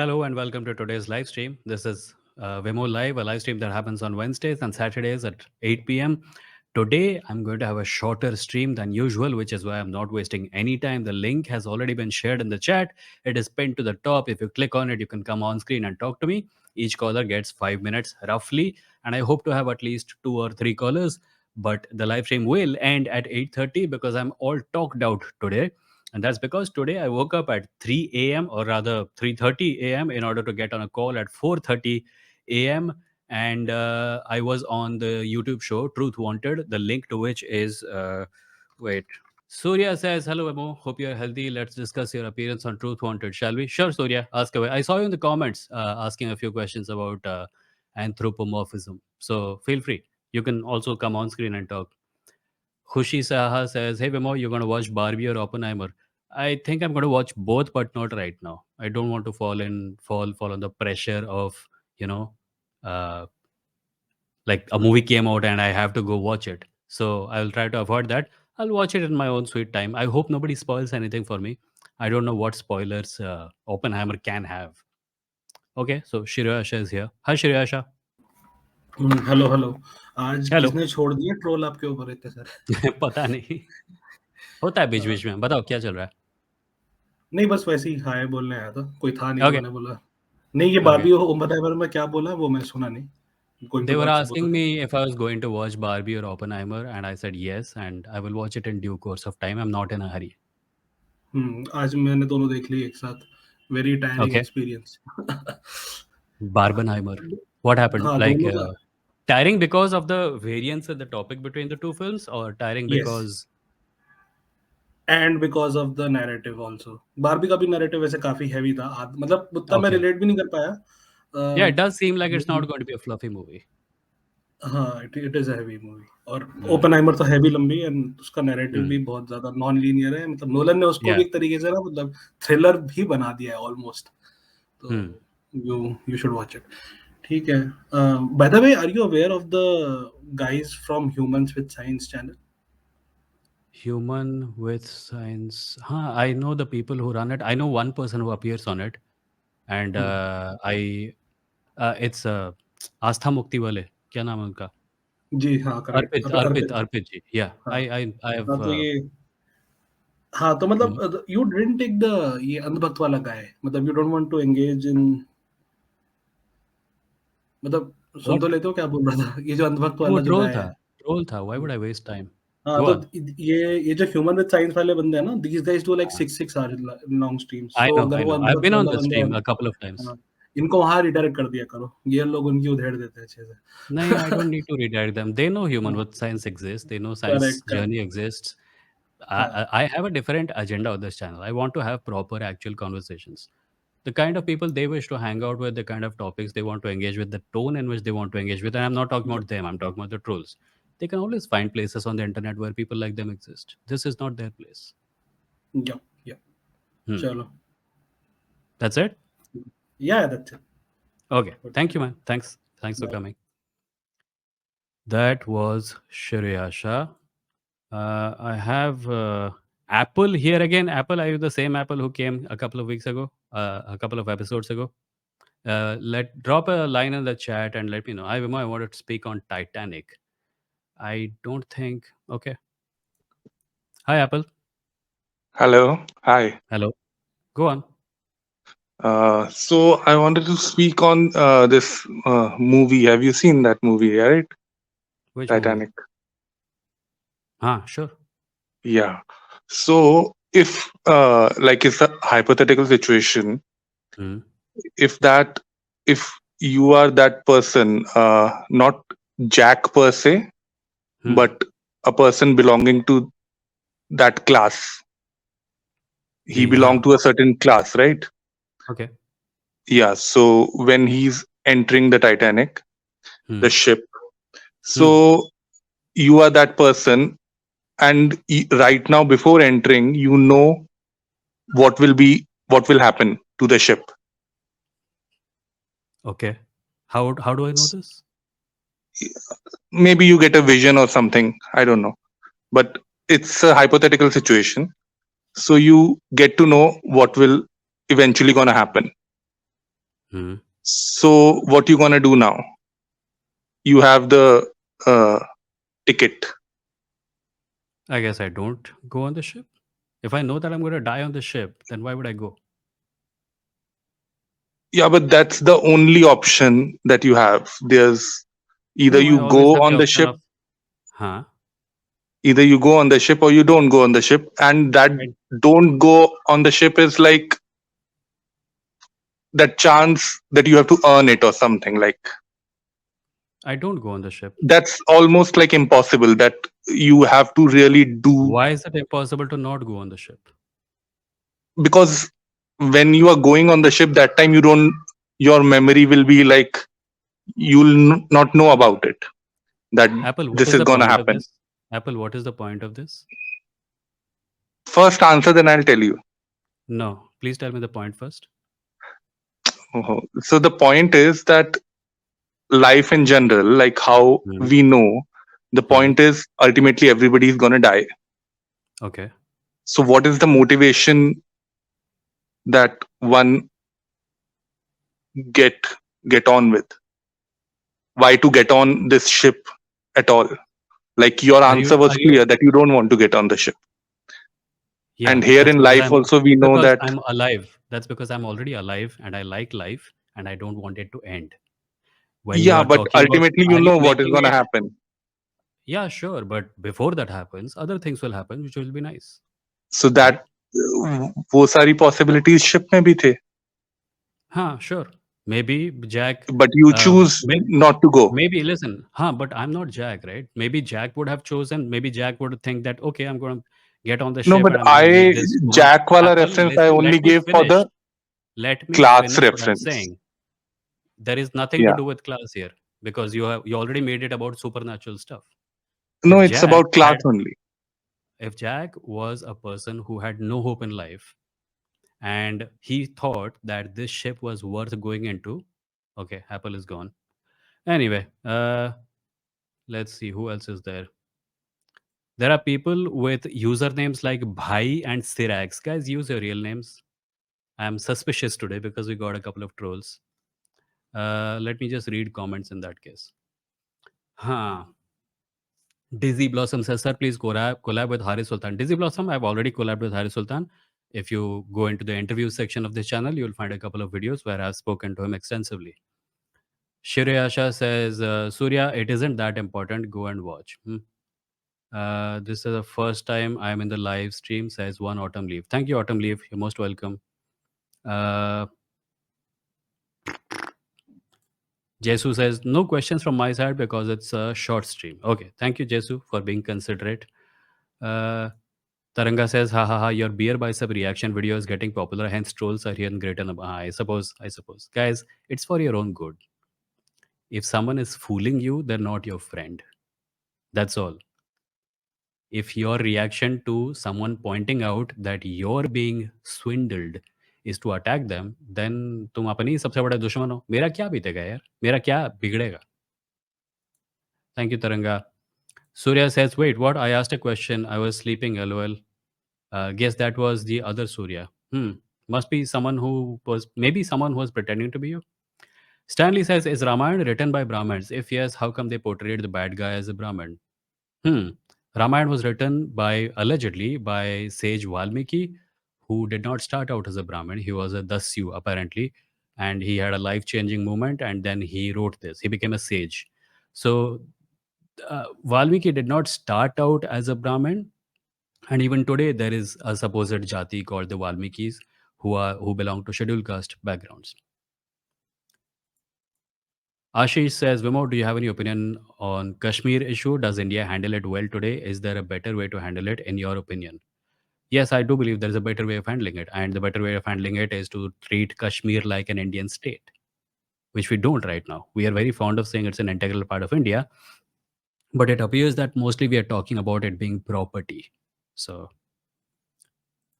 Hello and welcome to today's live stream. This is Vimo Live, a live stream that happens on Wednesdays and Saturdays at 8 p.m. Today, I'm going to have a shorter stream than usual, which is why I'm not wasting any time. The link has already been shared in the chat. It is pinned to the top. If you click on it, you can come on screen and talk to me. Each caller gets 5 minutes roughly, and I hope to have at least 2 or 3 callers. But the live stream will end at 8:30 because I'm all talked out today, and that's because today I woke up at 3 a.m. or rather 3:30 a.m. in order to get on a call at 4:30 a.m. And I was on the YouTube show Truth Wanted, the link to which is wait. Surya says, "Hello, Emo. Hope you're healthy. Let's discuss your appearance on Truth Wanted, shall we?" Sure, Surya. Ask away. I saw you in the comments asking a few questions about anthropomorphism. So feel free. You can also come on screen and talk. Khushi Saha says, "Hey Vimo, you're gonna watch Barbie or Oppenheimer?" I think I'm gonna watch both, but not right now. I don't want to fall on the pressure of you know, uh, like a movie came out and I have to go watch it. So I'll try to avoid that. I'll watch it in my own sweet time. I hope nobody spoils anything for me. I don't know what spoilers Oppenheimer can have. Okay, so Shiryasha is here. Hi Shiryasha. Hello hello. आज Hello. किसने छोड़ दिया troll आपके ऊपर इतने सारे? पता नहीं होता है बीच हाँ, बीच में। बताओ क्या चल रहा नहीं बस वैसे ही हाय बोलने आया था, कोई था नहीं है? तो ओके मैंने बोला नहीं ये ओके। बारबी ओपेनहाइमर में क्या बोला वो मैंने सुना नहीं, going They to were watch both asking of me if I was going to watch Barbie or Oppenheimer, and I said yes, and I will watch it in due course of time. I'm not in a hurry. आज मैंने दोनों देख ली एक साथ, very tiring Okay. Experience. Barbenheimer. What happened? हाँ Like दोनों का, tiring because of the variance in the topic between the two films, or tiring yes because and because of the narrative also. Barbie का भी narrative वैसे काफी heavy था, मतलब उतना मैं okay, रिलेट भी नहीं कर पाया। yeah, it does seem like it's not लेकिन going to be a fluffy movie. हाँ, it is a heavy movie और Hmm. ओपेनहाइमर तो हैवी लंबी एंड उसका नैरेटिव भी Hmm. बहुत ज़्यादा नॉन लीनियर है, मतलब नोलन ने उसको भी Yeah. एक तरीके से ना मतलब थ्रिलर भी बना दिया है ऑलमोस्ट। तो Hmm. You you should watch it. ठीक है। By the way, are you aware of the guys from humans with science channel? Human with science. Huh, I know the people who run it. I know one person who appears on it, and it's आस्था मुक्ति वाले क्या नाम है उनका? जी हाँ, correct. अर्पित, अर्पित, अर्पित। अर्पित जी. Yeah, हाँ, I have. हाँ, तो ये हाँ, तो Hmm. मतलब यू डिडंट टेक द ये अंधभक्त वाला गाय, मतलब you don't want to engage in, मतलब सुन What? तो लेते हो क्या बोल रहा था? ये जो अंधभक्त वो वाला जो गाय है। ट्रोल था. Why hmm. would I waste time? हाँ, Go तो on. ये जो ह्यूमन विद साइंस वाले बंदे हैं ना, these guys do like हाँ, 6 आवर लॉन्ग स्ट्रीम्स, तो अगर I वो know. I've अंधभक्त been on वाला the बंदा है stream ना, a couple of times. हाँ, इनको वहाँ रिडायरेक्ट कर दिया करो, ये लोग उनकी उधेड़ देते हैं अच्छे नहीं, I से। don't need to redirect them. They know human हाँ, with science exists. They know science correct, journey correct. exists. हाँ, I have a different agenda on this channel. I want to have proper actual conversations. The kind of people they wish to hang out with, the kind of topics they want to engage with, the tone in which they want to engage with. And I'm not talking yup, about them, I'm talking about the trolls. They can always find places on the internet where people like them exist. This is not their place. Yup, yup, Hmm. चलो। That's it? या that's it. Okay. Good, Thank you, man. Thanks for bye. coming. That was Shiryasha. I have Apple here again. Apple, are you the same Apple who came a couple of weeks ago, a couple of episodes ago? Let drop a line in the chat and let me know. I wanted to speak on Titanic. I don't think. Okay. Hi, Apple. Hello. Hi. Hello. Go on. So I wanted to speak on this movie. Have you seen that movie, right? Which movie? Titanic. Sure. Yeah. So if like it's a hypothetical situation, Hmm. if that if you are that person, not Jack per se, Hmm. but a person belonging to that class. He belonged to a certain class, right? Okay. Yeah. So when he's entering the Titanic, Hmm. the ship, Hmm. so you are that person, and right now before entering you know what will happen to the ship. Okay. How do I know this? Maybe you get a vision or something, I don't know, but it's a hypothetical situation, so you get to know what will eventually gonna happen. Hmm. So what you gonna do now? You have the uh, ticket. I guess I don't go on the ship. If I know that I'm going to die on the ship, then why would I go? Yeah, but that's the only option that you have. There's either No, I you always go have the on the option ship, of, huh? either you go on the ship or you don't go on the ship, and that I, don't go on the ship is like that chance that you have to earn it or something like I don't go on the ship. that's almost like impossible that you have to really do Why is it impossible to not go on the ship? because when you are going on the ship that time you don't your memory will be like you'll not know about it that Apple, what this is is the gonna point of happen. this? Apple, what is the point of this? First answer, then I'll tell you. No, please tell me the point first. So the point is that life in general, like how Hmm. we know, the Hmm. point is ultimately everybody is gonna die. Okay. So what is the motivation that one get get on with? Why to get on this ship at all? Like your answer Are was you? clear that you don't want to get on the ship. Yeah, And here that's in because life also we it's know because that I'm alive. That's because I'm already alive and I like life and I don't want it to end. When you yeah, are but talking about, ultimately you are you know what is making gonna it? happen. Yeah, sure. But before that happens, other things will happen, which will be nice, So right? that वो सारी possibilities ship में भी थे. Huh, sure. Maybe Jack, But you choose maybe, not to go. maybe listen, huh, but I'm not Jack, right? Maybe Jack would have chosen, maybe Jack would think that, okay, I'm going to get on the No, ship but and I'm going to meet I this woman. Jack wala Apple, reference I listen, let only me gave for finish. the Let me class finish what I'm reference. saying. There is nothing to Yeah. do with class here because you already made it about supernatural stuff. No, If it's Jack about class had, only. if Jack was a person who had no hope in life and he thought that this ship was worth going into, okay, Apple is gone. Anyway, let's see who else is there. There are people with usernames like Bhai and Sirax. Guys, use your real names. I'm suspicious today because we got a couple of trolls. Let me just read comments in that case. Huh. Dizzy Blossom says, sir, please collab with Haris Sultan. Dizzy Blossom, I've already collabed with Haris Sultan. If you go into the interview section of this channel, you'll find a couple of videos where I've spoken to him extensively. Shiryasha says, Surya, it isn't that important. Go and watch. This is the first time I'm in the live stream, says one Autumn Leaf. Thank you, Autumn Leaf. You're most welcome. Uh, Jesu says, no questions from my side because it's a short stream. Okay. Thank you, Jesu, for being considerate. Uh, Taranga says, ha ha ha, your beer bicep reaction video is getting popular, hence trolls are here in greater number. I suppose. Guys, it's for your own good. If someone is fooling you, they're not your friend. That's all. If your reaction to someone pointing out that you're being swindled is to attack them, then तुम अपनी सबसे बड़ा दुश्मन हो. मेरा क्या बीतेगा यार? मेरा क्या बिगड़ेगा? Thank you, Taranga. Surya says, wait, what? I asked a question. I was sleeping, lol. Guess that was the other Surya. Must be someone who was, maybe someone who was pretending to be you. Stanley says, is Ramayana written by Brahmins? If yes, how come they portrayed the bad guy as a Brahmin? Hmm. Ramayana was written by, allegedly, by sage Valmiki, who did not start out as a Brahmin. He was a Dasyu, apparently, and he had a life-changing moment, and then he wrote this. He became a sage. So Valmiki did not start out as a Brahmin, and even today there is a supposed jati called the Valmikis who belong to scheduled caste backgrounds. Ashish says, Vimo, do you have any opinion on Kashmir issue? Does India handle it well today? Is there a better way to handle it, in your opinion? Yes, I do believe there is a better way of handling it. And the better way of handling it is to treat Kashmir like an Indian state, which we don't right now. We are very fond of saying it's an integral part of India, but it appears that mostly we are talking about it being property. So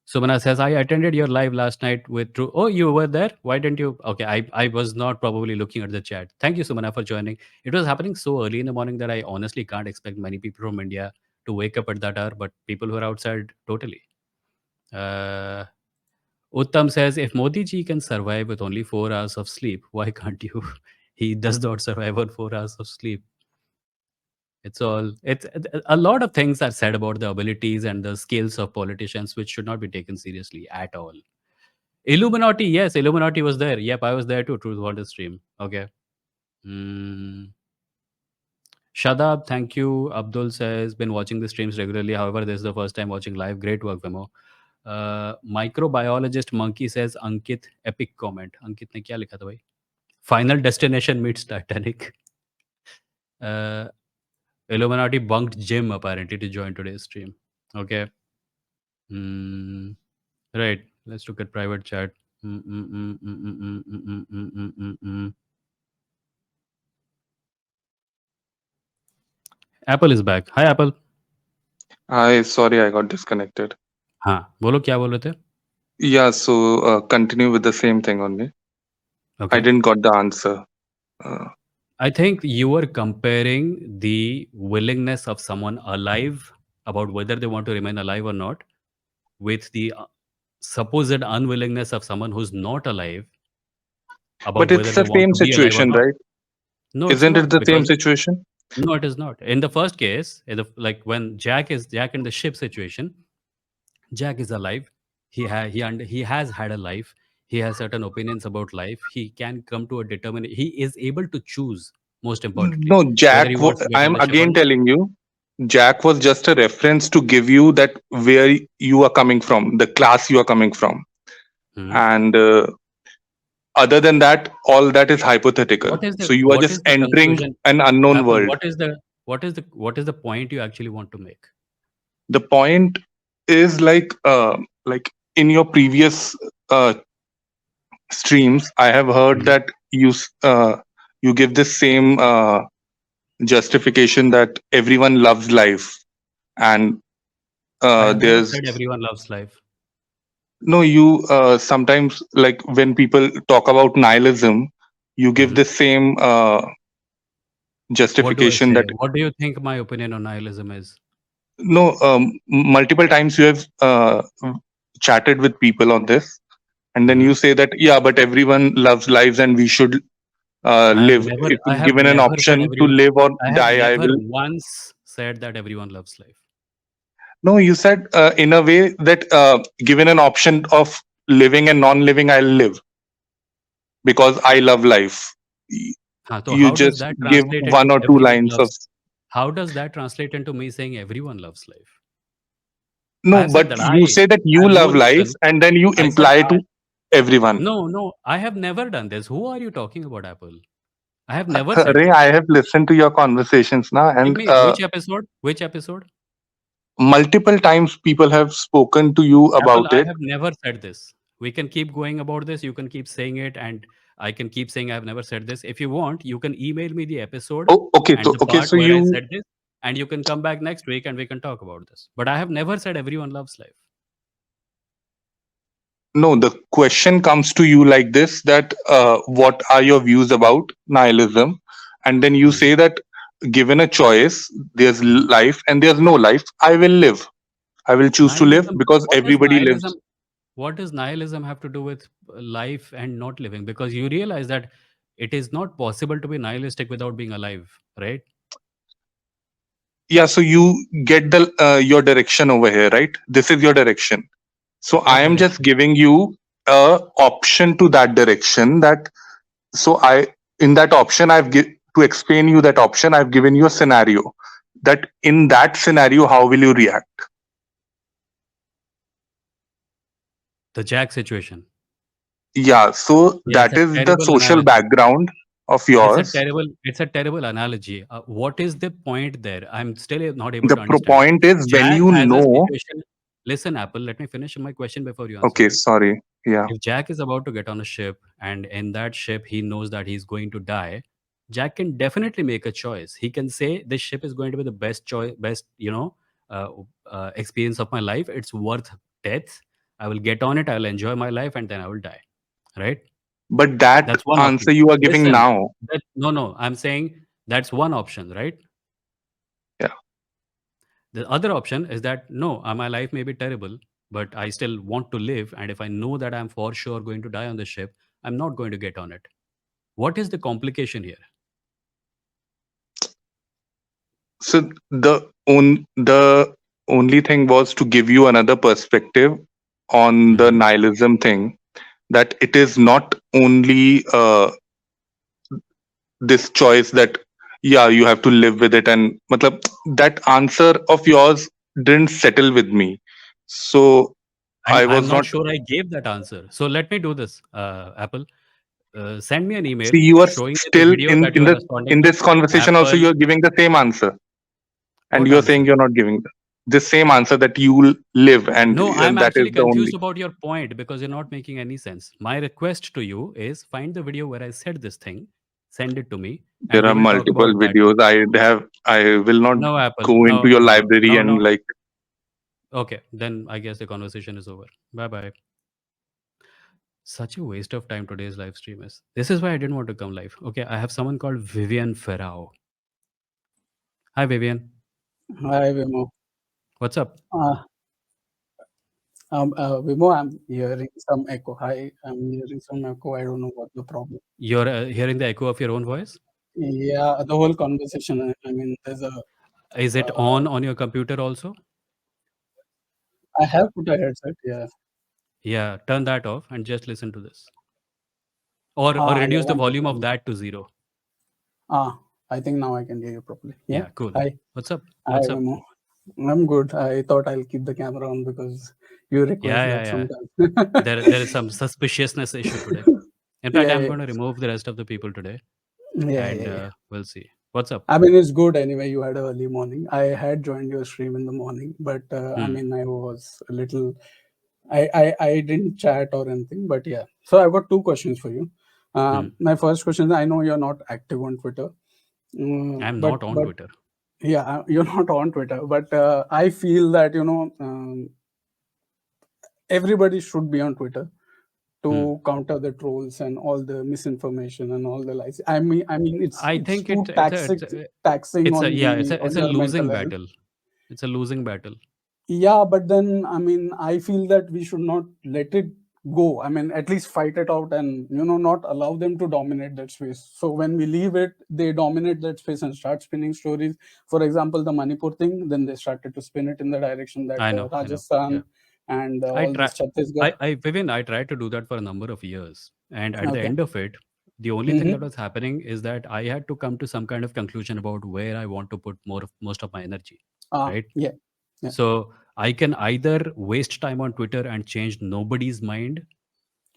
Sumana says, I attended your live last night with True. Oh, you were there? Why didn't you? Okay, I was not probably looking at the chat. Thank you, Sumana, for joining. It was happening so early in the morning that I honestly can't expect many people from India to wake up at that hour, but people who are outside, totally. Uh, Uttam says, if Modi ji can survive with only 4 hours of sleep, why can't you? He does not survive on 4 hours of sleep. It's a lot of things are said about the abilities and the skills of politicians, which should not be taken seriously at all. Illuminati, yes, Illuminati was there. Yep, I was there too. Truth Water stream. Okay. Mm. Shadab, thank you. Abdul says, been watching the streams regularly. However, this is the first time watching live. Great work, Vemo. Microbiologist Monkey says, Ankit, epic comment. Ankit ने क्या लिखा था भाई? Final Destination meets Titanic. Uh, Illuminati bunked Jim apparently to join today's stream. Okay. Mm, right. Let's look at private chat. Mm, mm, mm, mm, mm, mm, mm, mm, mm, mm, mm, mm. Apple is back. Hi, Apple. Sorry, I got disconnected. हाँ बोलो क्या बोल रहे थे? Yeah, so continue with the same thing only. I Okay. didn't got the answer. Uh, I think you were comparing the willingness of someone alive about whether they want to remain alive or not with the supposed unwillingness of someone who's not alive about but whether it's they the want same to be alive or situation, not. right? No, it's Isn't it not the same because situation? no, it is not. In the first case, like when Jack in the ship situation, Jack is alive. He has had a life. He has certain opinions about life. He can come to a determination. He is able to choose, most importantly, No, whether he wants to get on I'm the ship or again not. telling you, Jack was just a reference to give you that where you are coming from, the class you are coming from. Hmm. And other than that, all that is hypothetical. So you are What just is the entering conclusion, an unknown Apple? world. What is the point you actually want to make? The point is like in your previous streams, I have heard Mhm. that you give this same justification that everyone loves life, and I have never there's said everyone loves life. no you sometimes like when people talk about nihilism, you give Mhm. the same What do I justification say? that What do you think my opinion on nihilism is? no multiple times you have chatted with people on this, and then Mhm. you say that yeah, but everyone loves lives and we should live. If I have given an never said option to everyone. live or I have die, I never will. once said that everyone loves life. No, you said in a way that given an option of living and non-living, I'll live because I love life. Y- हाँ, so You how does just that give translate one into or two everyone lines of loves? How does that translate into me saying everyone loves life? I no, have said but that you say that I you no love life, listen. and then you I said imply to everyone. no. I have never done this. Who are you talking about, Apple? I have never said Ray, this. I have listened to your conversations now, Give and me which episode? Which episode? multiple times people have spoken to you Apple, about I it. have never said this. We can keep going about this. You can keep saying it, and I can keep saying I've never said this. If you want, you can email me the episode Oh, okay, and so the okay, part so where I you said this, and you can come back next week and we can talk about this. But I have never said everyone loves life. no, the question comes to you like this: that what are your views about nihilism? And then you Mhm, say that given a choice, there's mhm. life and there's no life. I will live. I will choose to live Nihilism. because What does everybody nihilism? lives. What does nihilism have to do with life and not living? Because you realize that it is not possible to be nihilistic without being alive, right? Yeah, so you get the your direction over here, right? This is your direction. So I What am just direction? giving you a option to that direction. That so I in that option to explain you that option. I've given you a scenario. That in that scenario, how will you react? The Jack situation. Yeah, so Yeah, it's that a is the terrible social analogy. background of yours. It's a terrible analogy. What is the point there? I'm still not able The to understand. point is when Jack you has a know. situation. Listen, Apple, let me finish my question before you answer Okay, me. sorry. Yeah, If Jack is about to get on a ship and in that ship he knows that he's going to die, Jack can definitely make a choice. He can say this ship is going to be the best choice, best uh, experience of my life. It's worth death. I will get on it. I will enjoy my life, and then I will die. Right? but that That's one option. answer you are giving Listen, now. no. I'm saying that's one option, right? Yeah. The other option is that no, my life may be terrible. but I still want to live. And if I know that I'm for sure going to die on the ship, I'm not going to get on it. What is the complication here? So the only thing was to give you another perspective on the Hmm. nihilism thing, that it is not only this choice that yeah, you have to live with it, and matlab, that answer of yours didn't settle with me. So And I I'm was not not. sure I gave that answer. So let me do this, Apple. Send me an email See, you are showing me the still video that in you are the responding in to. this conversation also, Apple, you are giving the same answer, and what you are saying answer? you're not giving the same answer, that you will live, No, I'm and that is actually the confused only. about your point because you're not making any sense. My request to you is find the video where I said this thing, send it to me, and There we are will talk multiple about that. videos. I will not No, Apple. go into No, your no, no, library no, and no. like. Okay, then I guess the conversation is over. Bye bye. Such a waste of time today's live stream is. This is why I didn't want to come live. Okay, I have someone called Vivian Ferrao. Hi, Vivian. Hi, Vimo. What's up? Uh, Vimo, I'm hearing some echo. Hi, I'm hearing some echo. I don't know what the problem. You're hearing the echo of your own voice? Yeah, the whole conversation. I mean, there's a. Is it Uh, on your computer also? I have put a headset. Yeah. Yeah, turn that off and just listen to this. Or Yeah. reduce the One volume of second. that to 0. I think now I can hear you properly. Yeah. Yeah, cool. Hi. What's up? Hi, What's up? Vimo. I'm good. I thought I'll keep the camera on because you Yeah, request yeah, that yeah. sometimes. There is some suspiciousness issue today. In fact, Yeah, I'm yeah, going to remove the rest of the people today, yeah, and yeah, yeah. we'll see. What's up? I mean, it's good anyway. You had an early morning. I had joined your stream in the morning, but I Hmm. mean, I was a little. I didn't chat or anything, but yeah. So I've got two questions for you. Hmm. My first question is, I know you're not active on Twitter, I'm but not on Twitter. yeah, you're not on Twitter. But I feel that everybody should be on Twitter Hmm. to counter the trolls and all the misinformation and all the lies. I mean, I it's think too taxing it's a on yeah, on it's a your losing mental health. battle. It's a losing battle. Yeah, but then I mean, I feel that we should not let it go. I mean, at least fight it out and not allow them to dominate that space. So when we leave it, they dominate that space and start spinning stories. For example, the Manipur thing, then they started to spin it in the direction that I know. Yeah. Rajasthan and I all try this Chhattisgarh. Vivian, I tried to do that for a number of years. And at the Okay. end of it, the only thing that Mm-hmm. was happening is that I had to come to some kind of conclusion about where I want to put most of my energy. Right. Yeah, yeah, So I can either waste time on Twitter and change nobody's mind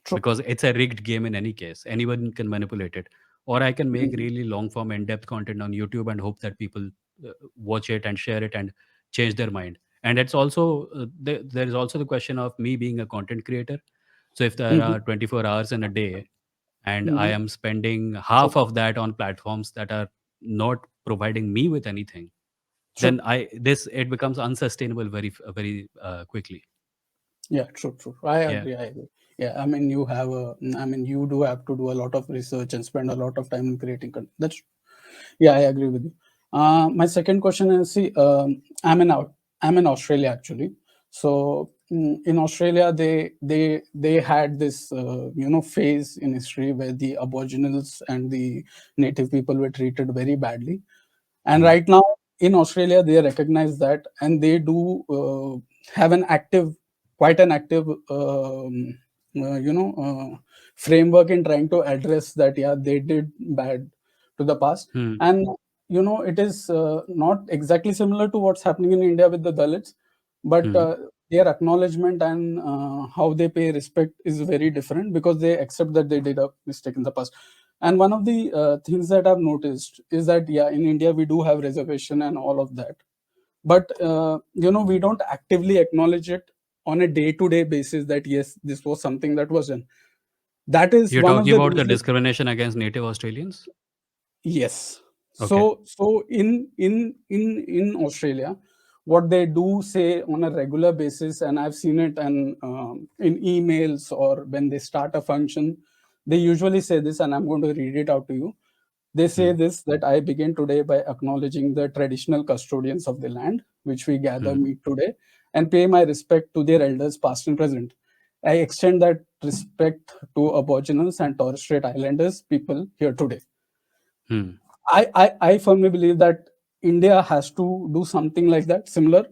true. because it's a rigged game in any case. Anyone can manipulate it. Or I can make Mhm. really long form, in depth content on YouTube and hope that people watch it and share it and change their mind. And it's also, there is also the question of me being a content creator. So if there Mhm. are 24 hours in a day and I Mhm. am spending True, half of that on platforms that are not providing me with anything, true. then it becomes unsustainable very quickly. Yeah, true, true. I Yeah. agree. I agree. Yeah, I mean, I mean, you do have to do a lot of research and spend a lot of time in creating content. That's Yeah, I agree with you. My second question is, see, I'm in Australia actually. So in Australia, they had this phase in history where the Aboriginals and the native people were treated very badly. And Hmm. right now in Australia, they recognize that, and they do have quite an active, framework in trying to address that. Yeah, they did bad to the past, Hmm. and it is not exactly similar to what's happening in India with the Dalits, but Hmm. their acknowledgement and how they pay respect is very different because they accept that they did a mistake in the past. And one of the things that I've noticed is that, yeah, in India we do have reservation and all of that, but we don't actively acknowledge it on a day-to-day basis that yes, this was something that was done. That is You're one of talking the about the reasons. discrimination against native Australians? Yes. Okay. So in Australia, what they do say on a regular basis, and I've seen it, and in emails or when they start a function, they usually say this, and I'm going to read it out to you. They say Hmm. this, that I begin today by acknowledging the traditional custodians of the land, which we gather Hmm. meet today, and pay my respect to their elders, past and present. I extend that respect to Aboriginals and Torres Strait Islanders people here today. Hmm. I firmly believe that India has to do something like that, similar.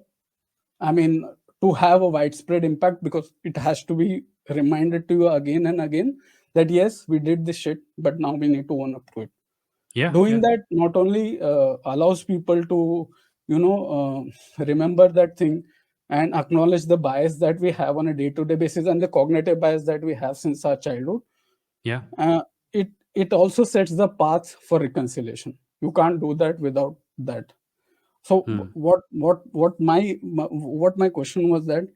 I mean, to have a widespread impact, because it has to be reminded to you again and again that yes, we did this shit, but now we need to own up to it. Yeah. Doing Yeah. that not only allows people to, remember that thing and acknowledge the bias that we have on a day-to-day basis and the cognitive bias that we have since our childhood. Yeah. It also sets the path for reconciliation. You can't do that without that. So Hmm. what my question was that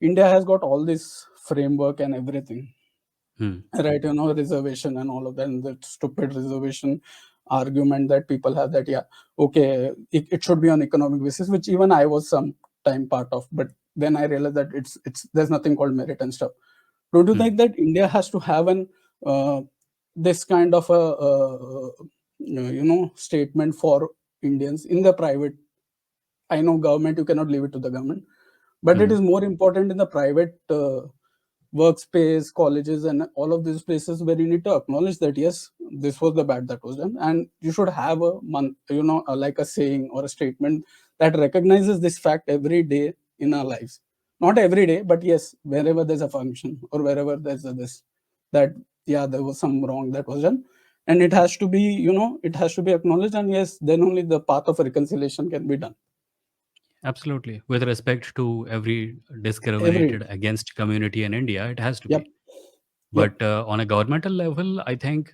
India has got all this framework and everything, Hmm. right? Reservation and all of that, and that stupid reservation argument that people have that okay, it should be on economic basis, which even I was some time part of, but then I realized that it's there's nothing called merit and stuff. Don't you Hmm. think that India has to have an this kind of a statement for Indians in the private? I know government, you cannot leave it to the government, but it Hmm. is more important in the private workspace, colleges, and all of these places where you need to acknowledge that yes, this was the bad that was done, and you should have a month, like a saying or a statement that recognizes this fact every day in our lives. Not every day, but yes, wherever there's a function or wherever there's a this, that there was some wrong that was done, and it has to be, it has to be acknowledged, and yes, then only the path of reconciliation can be done. Absolutely. With respect to every Every discriminated against community in India, it has to Yep. be. But on a governmental level, I think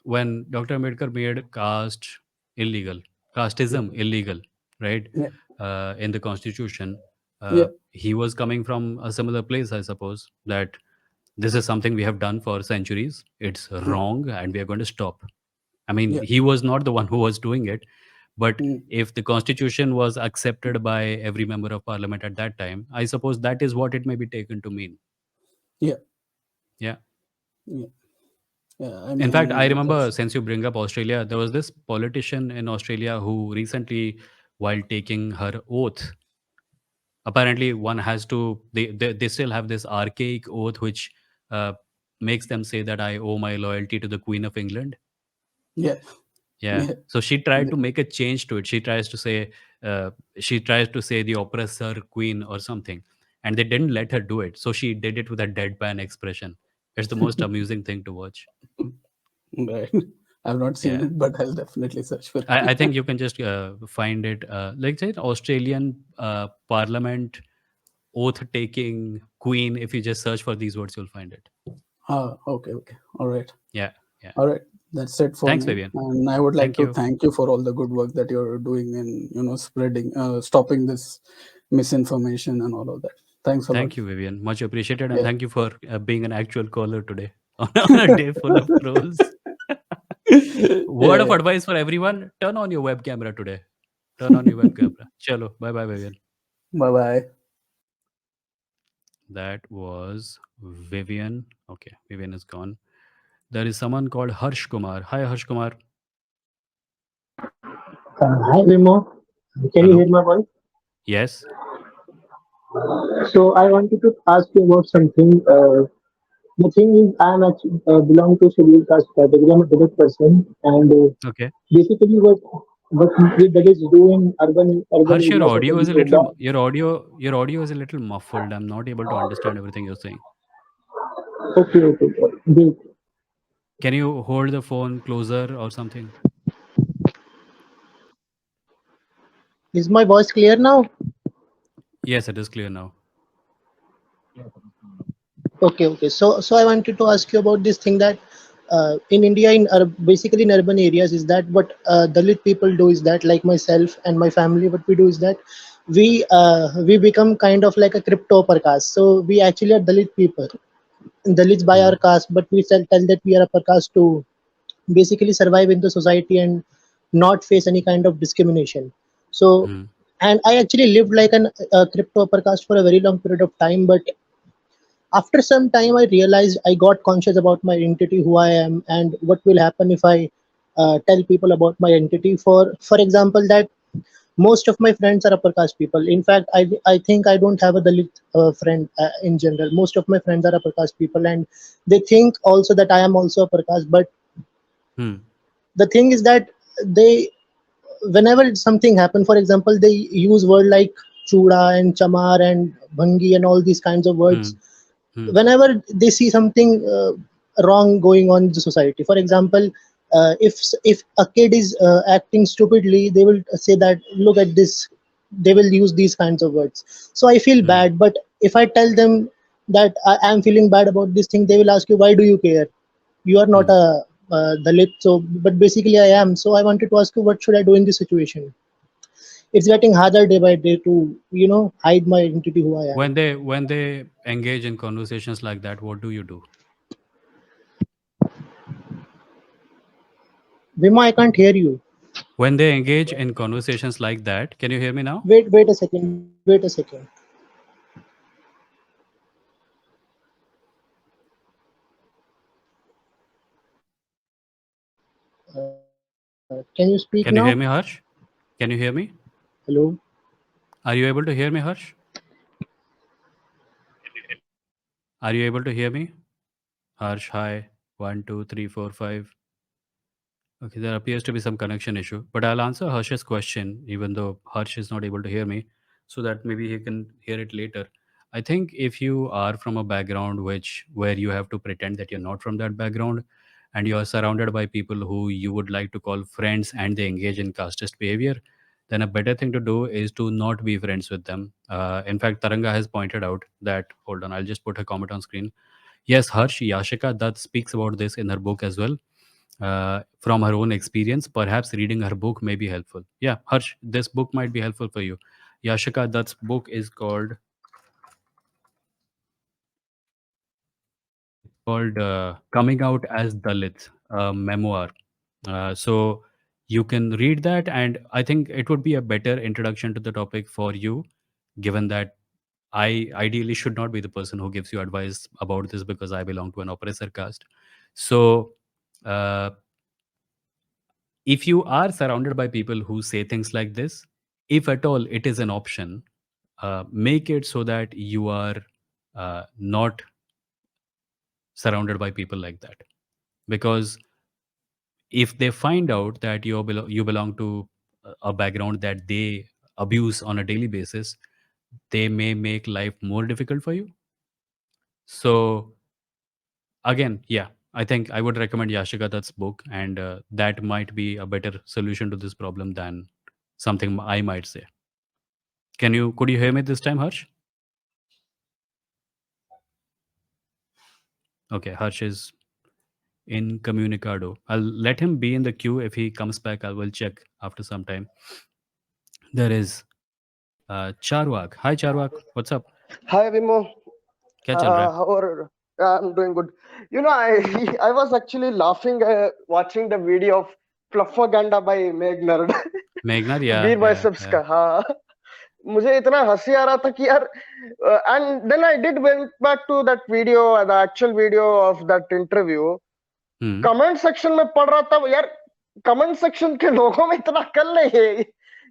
when Dr. Ambedkar made casteism illegal, right, Yeah. in the constitution, Yeah. he was coming from a similar place, I suppose, that this is something we have done for centuries. It's Yeah. wrong, and we are going to stop. I mean, Yeah. he was not the one who was doing it, but Mm. if the constitution was accepted by every member of parliament at that time, I suppose that is what it may be taken to mean. Yeah. Yeah. Yeah. Yeah. I In fact, I mean, remember, that's since you bring up Australia, there was this politician in Australia who recently, while taking her oath, apparently one has to, they still have this archaic oath which uh, makes them say that I owe my loyalty to the Queen of England. yeah. Yeah. Yeah. So she tried to make a change to it. Uh, she tries to say the oppressor queen or something, and they didn't let her do it. So she did it with a deadpan expression. It's the most amusing thing to watch. Right. I've not seen Yeah. it, but I'll definitely search for I it. think you can just find it. Like say Australian Parliament oath taking queen. If you just search for these words, you'll find it. Okay. Okay. All right. Yeah. Yeah. All right. That's it for Thanks, me. Vivian. And I would like Thank to you. thank you for all the good work that you're doing in, spreading, stopping this misinformation and all of that. Thanks a lot. Thank you, Vivian. Much appreciated. And Yeah. thank you for being an actual caller today on a day full of trolls. Word of Yeah. advice for everyone, turn on your web camera today. Turn on your web camera. Chalo. Bye bye, Vivian. Bye bye. That was Vivian. Okay, Vivian is gone. There is someone called Harsh Kumar. Hi, Harsh Kumar. Hi, Vimo. Can you Hello. hear my voice? Yes. So I wanted to ask you about something. The thing is, I am actually belong to scheduled caste category. I'm a Dalit person, and Okay. basically, what we Dalits do in urban Harsh, your areas of audio is a India. little your audio is a little muffled. I'm not able to understand everything you're saying. Okay, okay. Wait. Can you hold the phone closer or something? Is my voice clear now? Yes, it is clear now. Okay, okay. So I wanted to ask you about this thing that in India, basically in urban areas, is that what Dalit people do is that, like myself and my family, what we do is that we become kind of like a crypto upper caste. So we actually are Dalit people. Dalits by our Hmm. caste, but we tell that we are upper caste to basically survive in the society and not face any kind of discrimination. So, Hmm. and I actually lived like a crypto upper caste for a very long period of time, but after some time I realized I got conscious about my identity, who I am, and what will happen if I tell people about my identity. For example, that Most of my friends are upper caste people. In fact, I think I don't have a Dalit friend in general. Most of my friends are upper caste people, and they think also that I am also upper caste. But Hmm. the thing is that they, whenever something happen, for example, they use word like chuda and chamar and bhangi and all these kinds of Hmm. words Hmm. whenever they see something wrong going on in the society. For example, if a kid is acting stupidly, they will say that look at this. They will use these kinds of words. So I feel Hmm. bad. But if I tell them that I am feeling bad about this thing, they will ask you, why do you care? You are not Hmm. a Dalit. So, but basically I am. So I wanted to ask you, what should I do in this situation? It's getting harder day by day to hide my identity, who I am. When they engage in conversations like that, what do you do? Vima, I can't hear you. When they engage in conversations like that, can you hear me now? Wait a second. Wait a second. Can you speak now? Can you hear me, Harsh? Can you hear me? Hello. Are you able to hear me, Harsh? Are you able to hear me? Harsh, hi. 1, 2, 3, 4, 5. Okay, there appears to be some connection issue, but I'll answer Harsh's question, even though Harsh is not able to hear me, so that maybe he can hear it later. I think if you are from a background where you have to pretend that you're not from that background, and you are surrounded by people who you would like to call friends, and they engage in casteist behavior, then a better thing to do is to not be friends with them. In fact, Taranga has pointed out that. Hold on, I'll just put a comment on screen. Yes, Harsh, Yashika Dutt speaks about this in her book as well. From her own experience, perhaps reading her book may be helpful. Yeah, Harsh, this book might be helpful for you. Yashika Dutt's book is called Coming Out as Dalit, a memoir. So you can read that, and I think it would be a better introduction to the topic for you, given that I ideally should not be the person who gives you advice about this because I belong to an oppressor caste. So, uh, if you are surrounded by people who say things like this, if at all it is an option, make it so that you are not surrounded by people like that. Because if they find out that you belong to a background that they abuse on a daily basis, they may make life more difficult for you. So again, yeah, I think I would recommend Yashika Dutt's book, and that might be a better solution to this problem than something I might say. Could you hear me this time, Harsh? Okay, Harsh is incommunicado. I'll let him be in the queue. If he comes back, I will check after some time. There is Charwak. Hi, Charwak. What's up? Hi Vimo, क्या चल रहा है? I'm doing good. You know, I I was actually laughing watching the video of Fluffaganda by Meg Nerd, Meghnath, yeah, Beer yeah, Biceps yeah. का. हाँ, मुझे इतना हंसी आ रहा था कि यार, and then I did went back to that video, the actual video of that interview. Hmm. Comment section में पढ़ रहा था यार, comment section के लोगों में इतना कल नहीं है.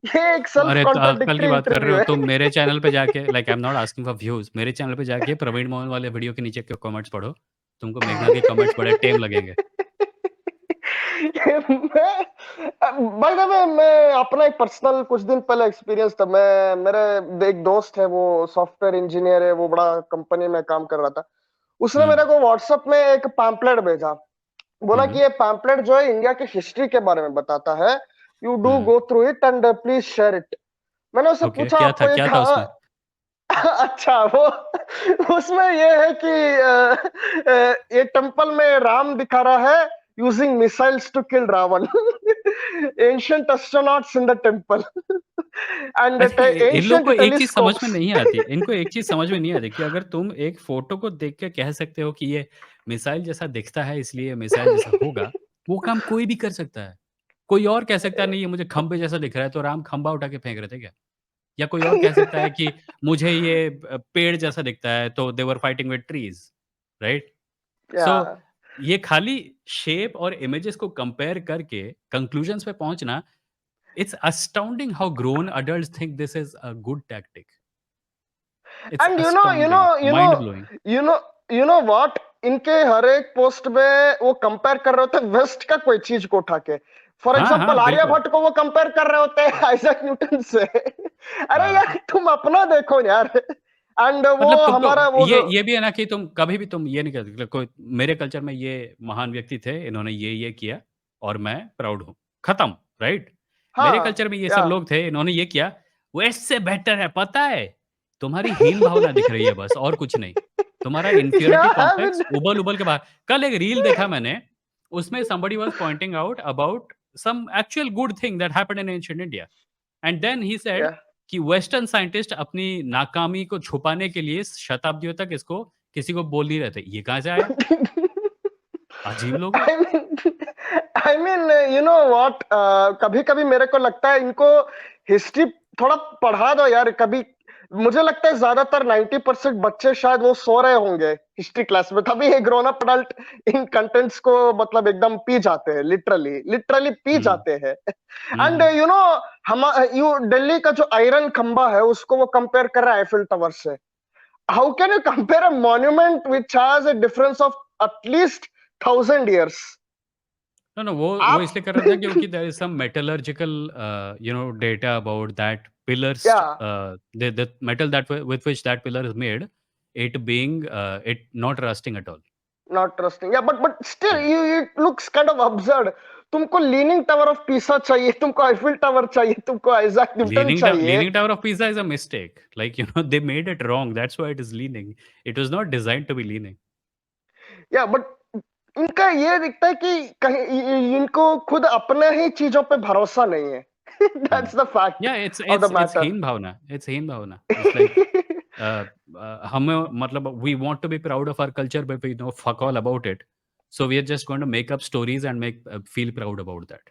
ये एक सेल्फ अरे कल की कॉन्ट्राडिक्टरी बात कर रहे इंटरव्यू हो है. तुम? मेरे चैनल पे जाके, like I am not asking for views, मेरे चैनल पे जाके प्रवीण मोहन वाले वीडियो के नीचे के कमेंट्स पढ़ो. तुमको मेघनाथ के कमेंट्स बड़े टेम लगेंगे. बाय द वे, मैं अपना एक पर्सनल कुछ दिन पहले एक्सपीरियंस था. मैं मेरे एक दोस्त है, वो सॉफ्टवेयर इंजीनियर है, वो बड़ा कंपनी में काम कर रहा था. उसने मेरे को व्हाट्सएप में एक पैम्पलेट भेजा. बोला कि ये पैम्पलेट जो है इंडिया की हिस्ट्री के बारे में बताता है. You do go through it and please share it. मैंने उससे ओके, पूछा आपको ये क्या था कहाँ. उसमें? अच्छा, वो उसमें ये है कि ये टेम्पल में राम दिखा रहा है using missiles to kill Ravan. Ancient astronauts in the temple and अच्छा, इन लोग एंशिएंट को एक चीज समझ में टेलीस्कोप्स. नहीं आती. इनको एक चीज समझ में नहीं आती कि अगर तुम एक फोटो को देख के कह सकते हो कि ये मिसाइल जैसा दिखता है इसलिए मिसाइल जैसा होगा, वो काम कोई भी कर सकता है. कोई और कह सकता है नहीं, ये मुझे खंबे जैसा दिख रहा है, तो राम खंबा उठा के फेंक रहे थे क्या? या कोई और कह सकता है कि मुझे ये पेड़ जैसा दिखता है, तो they were fighting with trees, right? So yeah ये खाली शेप और इमेजेस को कंपेयर करके कंक्लूजन्स पे पहुंचना, It's astounding how grown adults think this is a good tactic. It's and astounding, mind blowing. You know what, इनके हर एक post में वो कंपेयर कर रहे होते हैं वेस्ट का कोई चीज को उठा के. फॉर हाँ एग्जाम्पल हाँ बिल्कुल. आर्यभट्ट को वो कंपेयर कर रहे होते हैं आइजैक न्यूटन से. अरे हाँ. यार तुम अपना देखो यार. एंड वो मतलब तुमको हमारा वो ये भी है ना कि तुम कभी भी तुम ये नहीं कहते कोई मेरे कल्चर में ये महान व्यक्ति थे, इन्होंने ये किया और मैं प्राउड हूँ, खत्म. राइट. मेरे हाँ कल्चर में ये या सब लोग थे, इन्होंने ये किया, वेस्ट से बेटर है, पता है. तुम्हारी हीन भावना दिख रही है बस, और कुछ नहीं. तुम्हारा इन्फियोरिटी कॉम्प्लेक्स उबल उबल के बाहर. कल एक रील देखा मैंने, उसमें somebody was pointing out about some actual good thing that happened in ancient India, and then he said कि वेस्टर्न साइंटिस्ट अपनी नाकामी को छुपाने के लिए शताब्दियों तक इसको किसी को बोल नहीं रहे थे. ये कहाँ से आया? अजीब लोग हैं. I mean you know what, कभी कभी मेरे को लगता है इनको हिस्ट्री थोड़ा पढ़ा दो यार. कभी मुझे लगता है ज्यादातर 90% बच्चे शायद वो सो रहे होंगे हिस्ट्री क्लास में, तभी ये ग्रोन अप अडल्ट इन कंटेंट्स को मतलब एकदम पी जाते हैं, लिटरली पी जाते हैं. एंड यू नो हम यू दिल्ली का जो आयरन खंबा है उसको वो कंपेयर कर रहा है एफिल टावर से. How can you compare a monument which has a difference of at least 1000 years? No, वो इसलिए कर रहा था क्योंकि there is some metallurgical data about that pillars, Yeah, the metal with which that pillar is made, it being it not rusting at all. not trusting. Yeah, but still, Yeah. it looks kind of absurd. तुमको leaning tower of Pisa चाहिए, तुमको Eiffel tower चाहिए, तुमको Isaac Newton चाहिए. Leaning Tower of Pisa is a mistake. Like, they made it wrong. That's why it is leaning. It was not designed to be leaning. या but इनका ये दिखता है कि कहीं इनको खुद अपने ही चीजों पे भरोसा नहीं है. That's the fact Yeah, it's of the it's matter. हीन भावना. It's हीन भावना. It's like हमें मतलब we want to be proud of our culture, but we know fuck all about it. So we are just going to make up stories and make feel proud about that.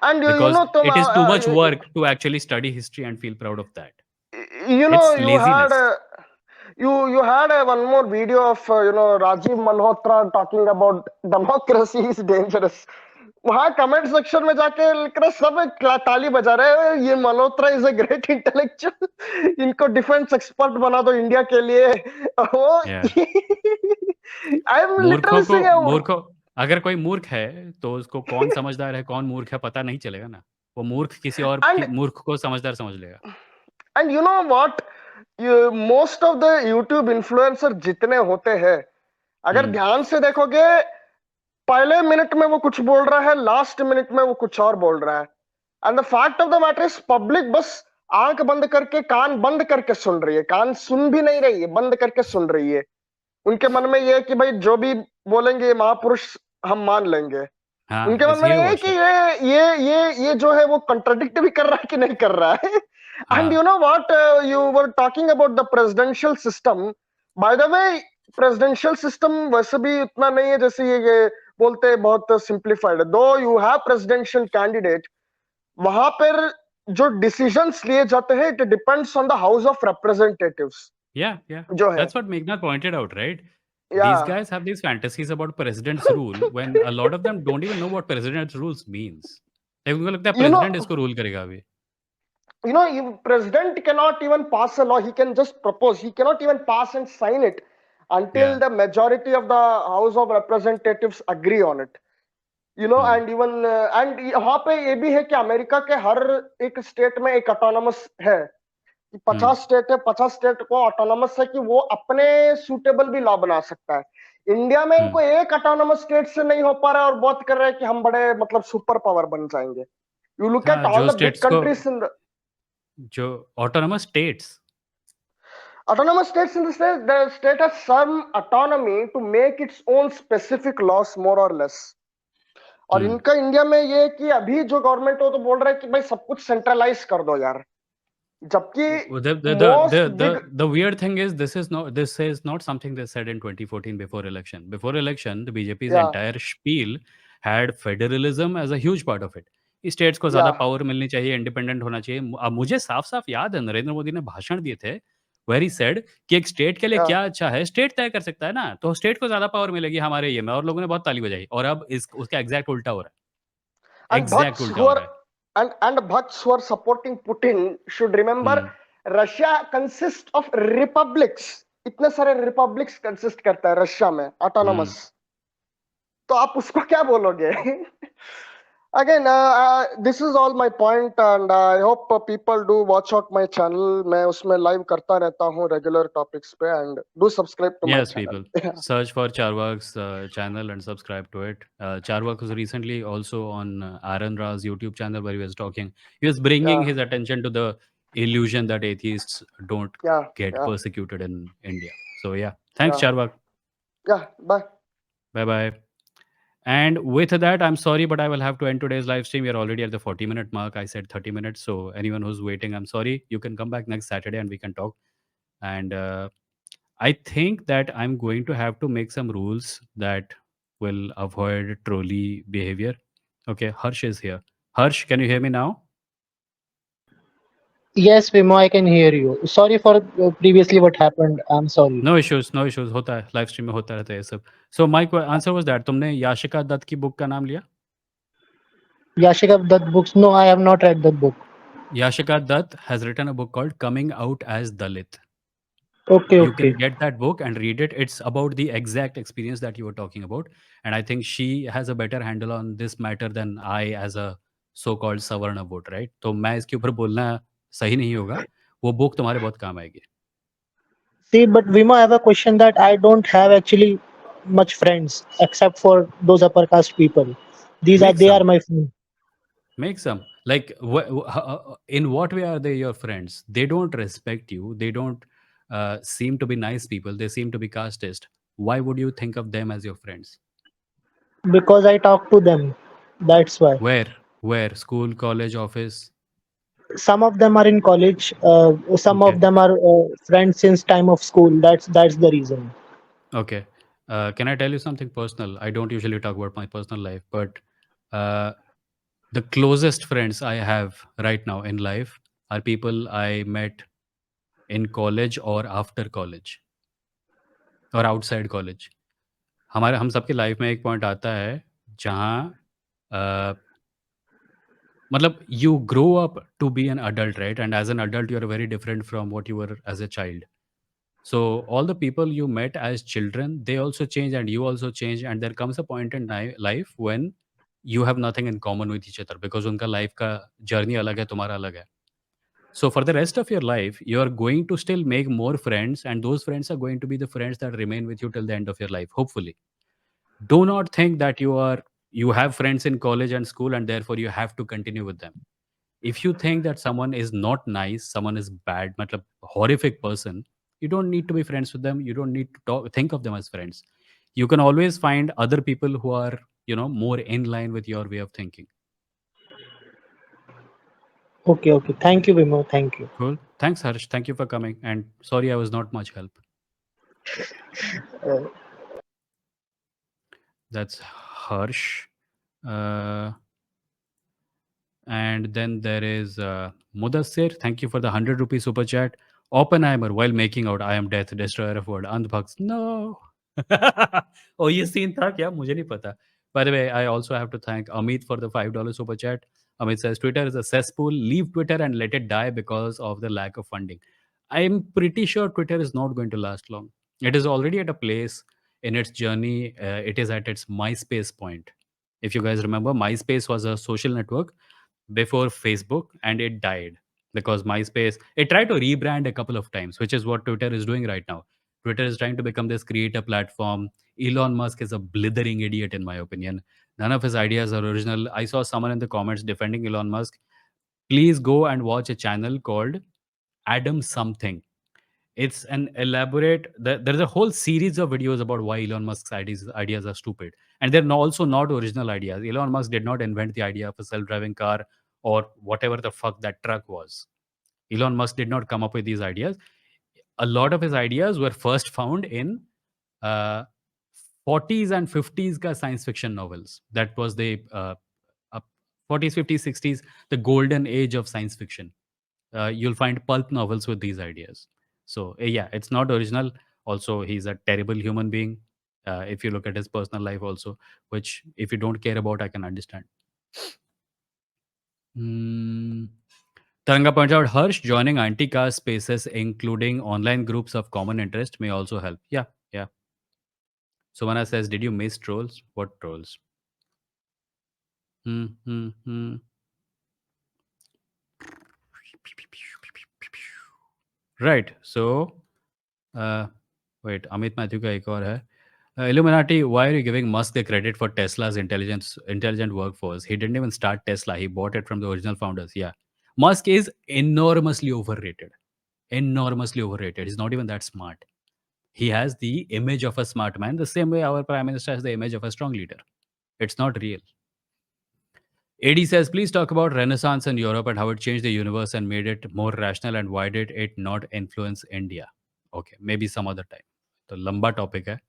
And you Because know, it is too much work to actually study history and feel proud of that. you know, It's laziness. you had one more video of Rajiv Malhotra talking about democracy is dangerous. वहां comment section में जाके लिख रहे सब ताली बजा रहे हैं, ये Malhotra is a great intellectual, इनको डिफेंस एक्सपर्ट बना दो इंडिया के लिए. वो आई एम लिटरली मूर्खों अगर कोई मूर्ख है तो उसको कौन समझदार है कौन मूर्ख है पता नहीं चलेगा ना. वो मूर्ख किसी और मूर्ख को समझदार समझ लेगा. And you know what, most of the YouTube influencer जितने होते हैं, अगर ध्यान से देखोगे, पहले मिनट में वो कुछ बोल रहा है, लास्ट मिनट में वो कुछ और बोल रहा है. And the fact of the matter is public बस आंख बंद करके, कान बंद करके सुन रही है. कान सुन भी नहीं रही है, बंद करके सुन रही है. उनके मन में ये है कि भाई जो भी बोलेंगे ये महापुरुष हम मान लेंगे. हाँ, उनके मन में ये है कि ये जो है वो कंट्राडिक्ट भी कर रहा है कि नहीं कर रहा है. And you know what, you were talking about the presidential system. Bye the way, presidential system वैसे भी उतना नहीं है जैसे ये बोलते हैं, बहुत सिंप्लीफाइड है. दो यू हैव प्रेसिडेंशियल कैंडिडेट, वहां पर जो डिसीजंस लिए जाते हैं, it depends on the house of representatives. Yeah. That's what Meghna pointed out, right? Yeah. These guys have these fantasies about president's rule when a lot of them don't even know what president's rules means. Like, उनको लगता है president इसको rule करेगा अभी. You know, president cannot even pass a law. He can just propose. He cannot even pass and sign it until the majority of the House of Representatives agree on it. You know, and even and वहाँ पे ये भी है कि America के हर एक state में एक ऑटोनमस है. 50 स्टेट है, 50 स्टेट को ऑटोनमस है कि वो अपने सूटेबल भी लॉ बना सकता है. इंडिया में इनको एक ऑटोनमस स्टेट से नहीं हो पा रहा है और बहुत कर रहे हैं कि हम बड़े मतलब सुपर पावर बन जाएंगे. You look at all the big countries in जो autonomous states in the state has some autonomy to make its own specific laws more or less. और इनका इंडिया में ये कि अभी जो गवर्नमेंट हो तो बोल रहा है कि भाई सब कुछ सेंट्रलाइज कर दो यार. जबकि the weird thing is this is not something they said in 2014 before election. Before election, the BJP's entire spiel had federalism as a huge part of it. States को ज्यादा पावर मिलनी चाहिए, इंडिपेंडेंट होना चाहिए. मुझे साफ साफ याद है नरेंद्र मोदी ने भाषण दिए थे वेरी सेड कि एक स्टेट के लिए क्या अच्छा है स्टेट तय कर सकता है ना, तो स्टेट को ज्यादा पावर मिलेगी हमारे ये में. और लोगों ने बहुत ताली बजाई. और अब उसका एग्जैक्ट उल्टा हो रहा है. एग्जैक्ट उल्टा हो रहा है. and bhakts who are supporting Putin should remember Hmm. Russia consists of republics. इतने सारे republics consist करता है रशिया में Hmm. autonomous. तो आप उसको क्या बोलोगे? Again, this is all my point, and I hope people do watch out my channel. मैं उसमें live करता रहता हूँ regular topics पे, and do subscribe to my Yes, channel. people. Search for Charvak's channel and subscribe to it. Charvak was recently also on Aaron Ra's YouTube channel where he was talking. He was bringing Yeah, his attention to the illusion that atheists don't yeah, get yeah, persecuted in India. So, yeah. Thanks, yeah, Charvak. yeah. Bye. Bye bye. And with that, I'm sorry, but I will have to end today's live stream. We're already at the 40-minute mark. I said 30 minutes. So, anyone who's waiting, I'm sorry. You can come back next Saturday and we can talk. And I think that I'm going to have to make some rules that will avoid trolley behavior. Okay, Harsh is here. Harsh, can you hear me now? Yes, Vimo, I can hear you. Sorry for previously what happened. I'm sorry. No issues, no issues. होता है live stream में होता रहता है ये सब. So my answer was that तुमने याशिका दत्त की बुक का नाम लिया? Yashika Dutt books. No, I have not read that book. Yashika Dutt has written a book called Coming Out as Dalit. Okay, You can okay. get that book and read it. It's about the exact experience that you were talking about, and I think she has a better handle on this matter than I as a so-called सवर्ण vote, right? तो मैं इसके ऊपर बोलना सही नहीं होगा. वो बुक तुम्हारे बहुत काम आएगी. See, but Vimo, I have a question that I don't have actually much friends except for those upper caste people. Make They are some. my friends. Make some. Like, in what way are they your friends? They don't respect you. They don't seem to be nice people. They seem to be casteist. Why would you think of them as your friends? Because I talk to them. That's why. Where? Where? School, college, office? Some of them are in college. Some of Okay. them are friends since time of school. That's the reason. Okay. Can I tell you something personal? I don't usually talk about my personal life, but uh, the closest friends I have right now in life are people I met in college or after college or outside college. हम सबके life में एक point आता है जहाँ अ, मतलब you grow up to be an adult, right? And as an adult, you're very different from what you were as a child. So all the people you met as children, they also change and you also change. And there comes a point in life when you have nothing in common with each other because उनका life का journey अलग है, तुम्हारा अलग है. So for the rest of your life, you are going to still make more friends, and those friends are going to be the friends that remain with you till the end of your life, hopefully. Do not think that you have friends in college and school and therefore you have to continue with them. If you think that someone is not nice, someone is bad, matlab horrific person, you don't need to be friends with them. You don't need to think of them as friends. You can always find other people who are, more in line with your way of thinking. Okay, okay. Thank you, Vimo. Thank you. Cool. Thanks, Harsh. Thank you for coming. And sorry I was not much help. Uh, That's Harsh. And then there is Mudassir. Thank you for the 100 rupee super chat. Oppenheimer, while making out, I am death, destroyer of world. Andhbhaks, no. Oh, ये scene था क्या? मुझे नहीं पता. By the way, I also have to thank Amit for the $5 super chat. Amit says, Twitter is a cesspool. Leave Twitter and let it die because of the lack of funding. I'm pretty sure Twitter is not going to last long. It is already at a place in its journey. It is at its MySpace point. If you guys remember, MySpace was a social network before Facebook and it died because MySpace, it tried to rebrand a couple of times, which is what Twitter is doing right now. Twitter is trying to become this creator platform. Elon Musk is a blithering idiot, in my opinion. None of his ideas are original. I saw someone in the comments defending Elon Musk. Please go and watch a channel called Adam Something. It's an elaborate. There's a whole series of videos about why Elon Musk's ideas are stupid, and they're also not original ideas. Elon Musk did not invent the idea of a self-driving car or whatever the fuck that truck was. Elon Musk did not come up with these ideas. A lot of his ideas were first found in uh, 40s and 50s ka science fiction novels. That was the 40s, 50s, 60s, the golden age of science fiction. You'll find pulp novels with these ideas. So yeah, it's not original. Also, he's a terrible human being. If you look at his personal life, also, which if you don't care about, I can understand. Hmm. Taranga points out Harsh joining anti-caste spaces, including online groups of common interest, may also help. Yeah, yeah. Sumana says, "Did you miss trolls? What trolls?" Hmm, hmm, hmm. Right. So, uh, wait, Amit Mathew का एक और है. Illuminati, why are you giving Musk the credit for Tesla's intelligent workforce? He didn't even start Tesla. He bought it from the original founders. Yeah. Musk is enormously overrated. Enormously overrated. He's not even that smart. He has the image of a smart man, the same way our prime minister has the image of a strong leader. It's not real. AD says, please talk about Renaissance in Europe and how it changed the universe and made it more rational, and why did it not influence India? Okay, maybe some other time. So, lamba topic hai.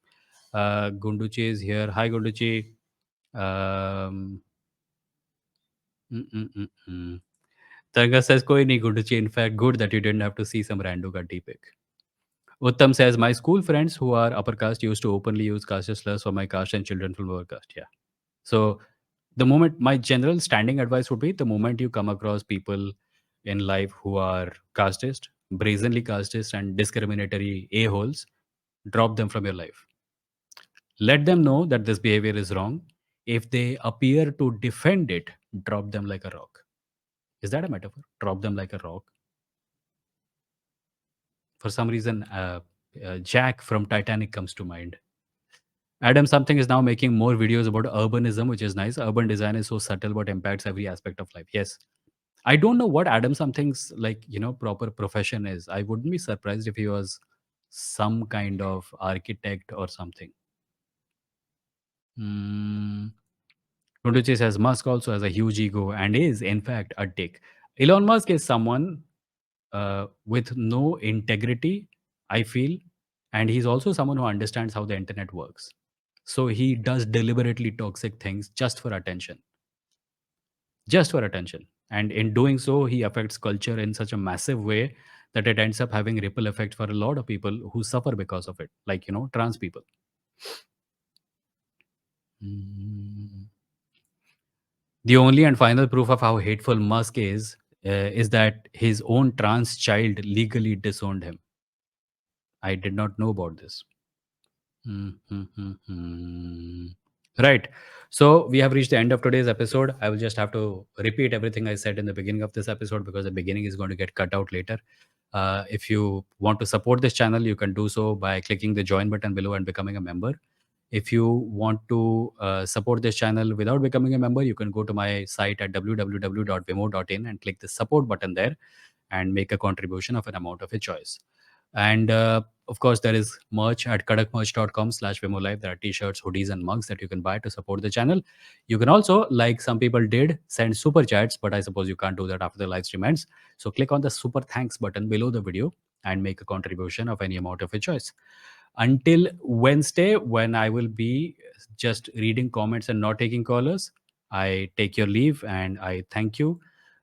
Gunduchi is here. Hi, Gunduchi. Um, mm, mm, mm, mm. Targa says, koi nahi, Gunduchi. In fact, good that you didn't have to see some rando ka deep. Uttam says, my school friends who are upper caste used to openly use caste slurs for my caste and children from lower caste. Yeah. So the moment, my general standing advice would be, the moment you come across people in life who are casteist, brazenly casteist and discriminatory a-holes, drop them from your life. Let them know that this behavior is wrong. If they appear to defend it, drop them like a rock. Is that a metaphor? Drop them like a rock. For some reason, Jack from Titanic comes to mind. Adam Something is now making more videos about urbanism, which is nice. Urban design is so subtle but impacts every aspect of life. Yes. I don't know what Adam Something's proper profession is. I wouldn't be surprised if he was some kind of architect or something. Mm. Tunduchi says Musk also has a huge ego and is, in fact, a dick. Elon Musk is someone with no integrity, I feel, and he's also someone who understands how the internet works. So he does deliberately toxic things just for attention. Just for attention. And in doing so, he affects culture in such a massive way that it ends up having ripple effect for a lot of people who suffer because of it, like, trans people. Mm. The only and final proof of how hateful Musk is that his own trans child legally disowned him. I did not know about this. Mm-hmm. Right. So we have reached the end of today's episode. I will just have to repeat everything I said in the beginning of this episode because the beginning is going to get cut out later. If you want to support this channel, you can do so by clicking the join button below and becoming a member. If you want to support this channel without becoming a member, you can go to my site at www.vimo.in and click the support button there and make a contribution of an amount of your choice. And of course, there is merch at kadakmerch.com/vimolive. There are t-shirts, hoodies, and mugs that you can buy to support the channel. You can also, like some people did, send super chats, but I suppose you can't do that after the live stream ends. So click on the super thanks button below the video and make a contribution of any amount of your choice. Until Wednesday, when I will be just reading comments and not taking callers, I take your leave and I thank you.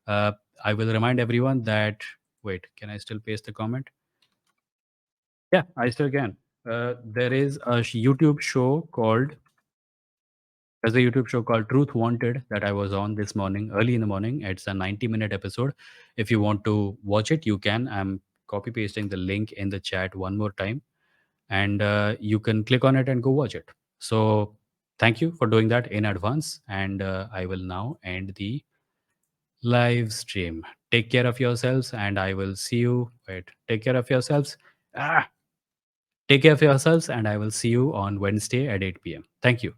I will remind everyone that, wait, can I still paste the comment? Yeah, I still can. There is a YouTube show called, there's a YouTube show called Truth Wanted that I was on this morning, early in the morning. It's a 90-minute episode. If you want to watch it, you can. I'm copy pasting the link in the chat one more time, and you can click on it and go watch it. So thank you for doing that in advance, and I will now end the live stream. Take care of yourselves, and I will see you. Wait, take care of yourselves. Take care of yourselves, and I will see you on Wednesday at 8 p.m. Thank you.